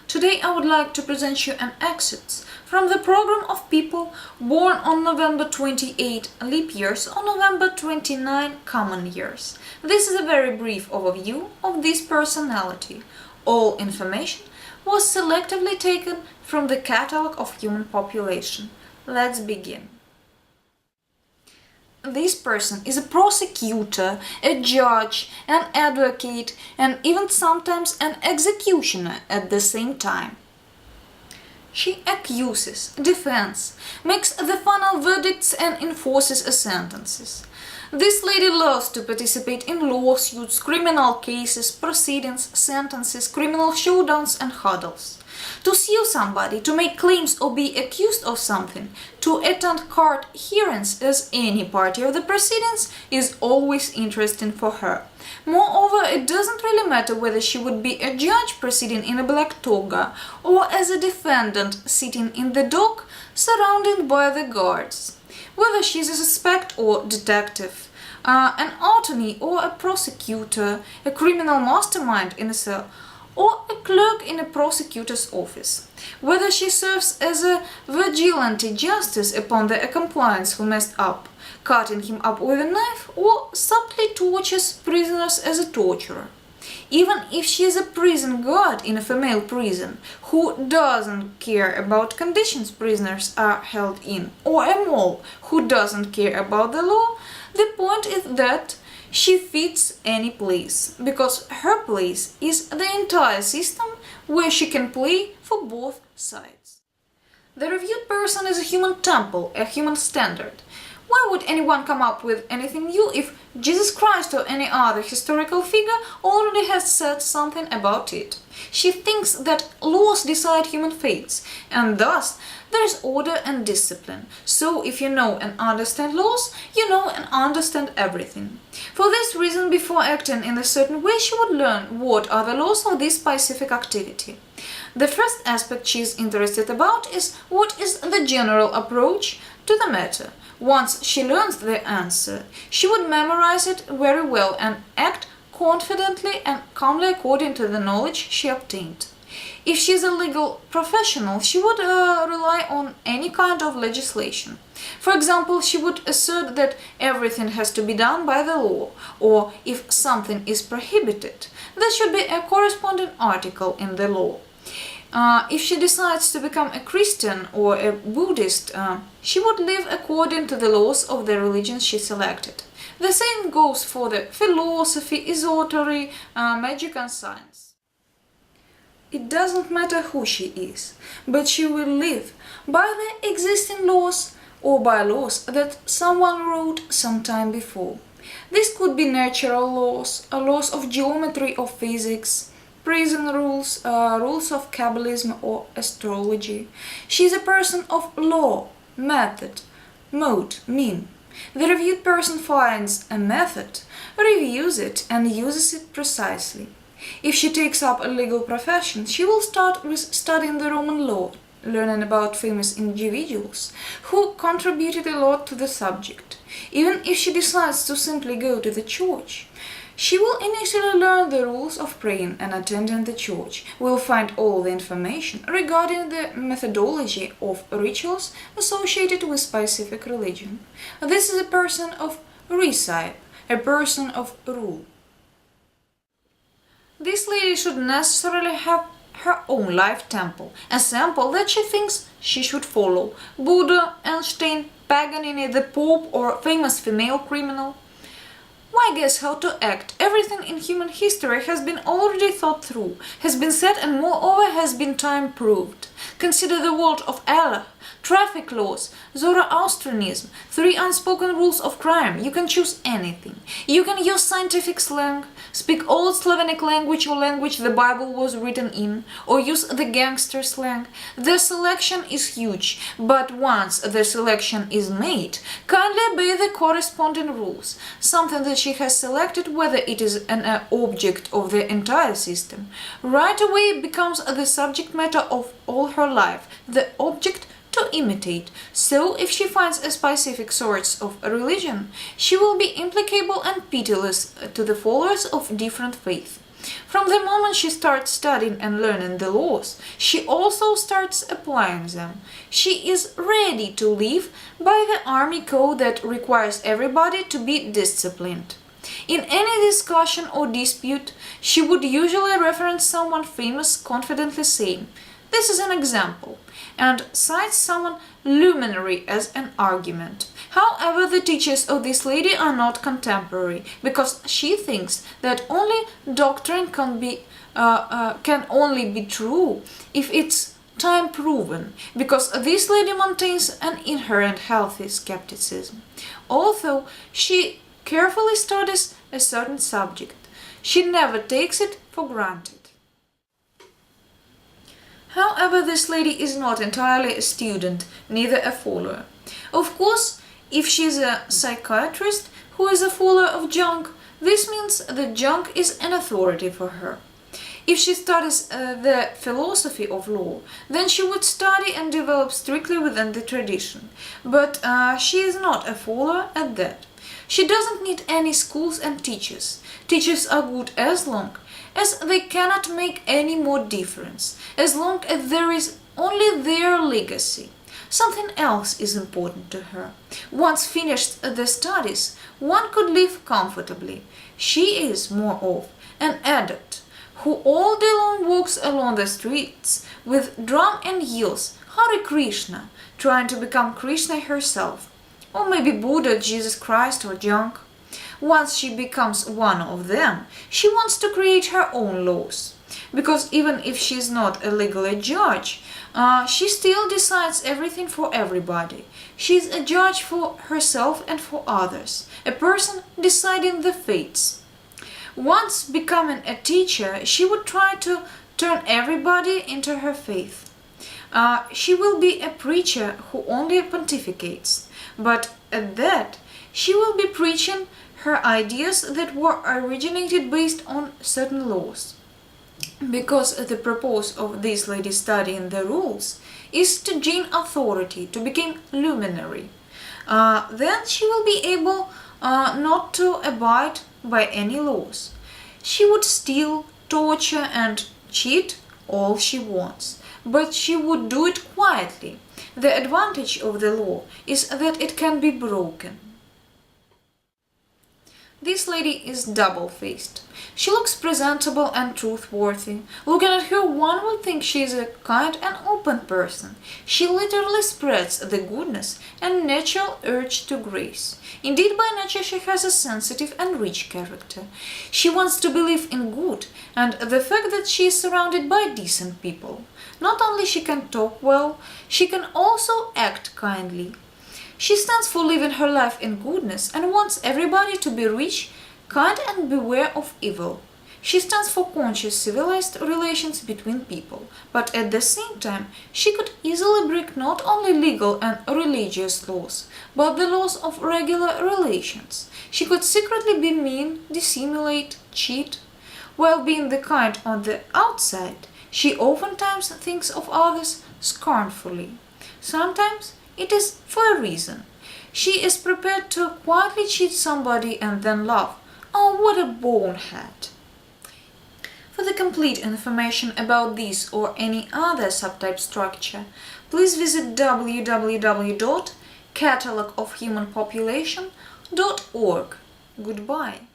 Today I would like to present you an excerpt from the program of people born on November 28 leap years or November 29 common years. This is a very brief overview of this personality. All information was selectively taken from the Catalogue of Human Population. Let's begin. This person is a prosecutor, a judge, an advocate, and even sometimes an executioner at the same time. She accuses, defends, makes the final verdicts and enforces sentences. This lady loves to participate in lawsuits, criminal cases, proceedings, sentences, criminal showdowns and huddles. To sue somebody, to make claims or be accused of something, to attend court hearings as any party of the proceedings is always interesting for her. Moreover, it doesn't really matter whether she would be a judge proceeding in a black toga or as a defendant sitting in the dock surrounded by the guards. Whether she's a suspect or detective, an attorney or a prosecutor, a criminal mastermind in a cell, or a clerk in a prosecutor's office. Whether she serves as a vigilante justice upon the accomplice who messed up, cutting him up with a knife, or subtly tortures prisoners as a torturer. Even if she is a prison guard in a female prison who doesn't care about conditions prisoners are held in, or a mole who doesn't care about the law, the point is that she fits any place, because her place is the entire system where she can play for both sides. The reviewed person is a human temple, a human standard. Why would anyone come up with anything new if Jesus Christ or any other historical figure already has said something about it? She thinks that laws decide human fates, and thus there is order and discipline. So if you know and understand laws, you know and understand everything. For this reason, before acting in a certain way, she would learn what are the laws of this specific activity. The first aspect she is interested about is what is the general approach to the matter. Once she learns the answer, she would memorize it very well and act confidently and calmly according to the knowledge she obtained. If she is a legal professional, she would rely on any kind of legislation. For example, she would assert that everything has to be done by the law, or if something is prohibited, there should be a corresponding article in the law. If she decides to become a Christian or a Buddhist, she would live according to the laws of the religion she selected. The same goes for the philosophy, esotery, magic and science. It doesn't matter who she is, but she will live by the existing laws or by laws that someone wrote some time before. This could be natural laws, laws of geometry or physics, prison rules, rules of Kabbalism or astrology. She is a person of law, method, mode, mean. The reviewed person finds a method, reviews it and uses it precisely. If she takes up a legal profession, she will start with studying the Roman law, learning about famous individuals who contributed a lot to the subject. Even if she decides to simply go to the church, she will initially learn the rules of praying and attending the church, will find all the information regarding the methodology of rituals associated with specific religion. This is a person of recipe, a person of rule. This lady should necessarily have her own life temple, a sample that she thinks she should follow. Buddha, Einstein, Paganini, the Pope, or famous female criminal. Why guess how to act? Everything in human history has been already thought through, has been said and moreover has been time proved. Consider the world of Allah, traffic laws, Zoroastrianism, 3 unspoken rules of crime. You can choose anything. You can use scientific slang, speak old Slavonic language or language the Bible was written in, or use the gangster slang. The selection is huge, but once the selection is made, kindly obey the corresponding rules. Something that she has selected, whether it is an object of the entire system, right away becomes the subject matter of all her life, the object to imitate. So, if she finds a specific source of religion, she will be implacable and pitiless to the followers of different faiths. From the moment she starts studying and learning the laws, she also starts applying them. She is ready to live by the army code that requires everybody to be disciplined. In any discussion or dispute, she would usually reference someone famous, confidently saying, "This is an example," and cites someone luminary as an argument. However, the teachers of this lady are not contemporary, because she thinks that only doctrine can only be true if it's time proven, because this lady maintains an inherent healthy skepticism. Although she carefully studies a certain subject, she never takes it for granted. However, this lady is not entirely a student, neither a follower. Of course, if she is a psychiatrist who is a follower of Jung, this means that Jung is an authority for her. If she studies the philosophy of law, then she would study and develop strictly within the tradition. But she is not a follower at that. She doesn't need any schools and teachers. Teachers are good as long as they cannot make any more difference, as long as there is only their legacy. Something else is important to her. Once finished the studies, one could live comfortably. She is, moreover, an adept who all day long walks along the streets with drum and yells Hare Krishna, trying to become Krishna herself, or maybe Buddha, Jesus Christ, or Jung. Once she becomes one of them, she wants to create her own laws. Because even if she is not a legal judge, she still decides everything for everybody. She is a judge for herself and for others, a person deciding the fates. Once becoming a teacher, she would try to turn everybody into her faith. She will be a preacher who only pontificates, but at that, she will be preaching her ideas that were originated based on certain laws. Because the purpose of this lady studying the rules is to gain authority, to become luminary. Then she will be able not to abide by any laws. She would steal, torture and cheat all she wants, but she would do it quietly. The advantage of the law is that it can be broken. This lady is double-faced. She looks presentable and truthworthy. Looking at her, one would think she is a kind and open person. She literally spreads the goodness and natural urge to grace. Indeed, by nature she has a sensitive and rich character. She wants to believe in good and the fact that she is surrounded by decent people. Not only she can talk well, she can also act kindly. She stands for living her life in goodness and wants everybody to be rich, kind and beware of evil. She stands for conscious civilized relations between people, but at the same time she could easily break not only legal and religious laws, but the laws of regular relations. She could secretly be mean, dissimulate, cheat. While being the kind on the outside, she oftentimes thinks of others scornfully. Sometimes it is for a reason. She is prepared to quietly cheat somebody and then laugh. Oh, what a bonehead! For the complete information about this or any other subtype structure, please visit www.catalogofhumanpopulation.org. Goodbye.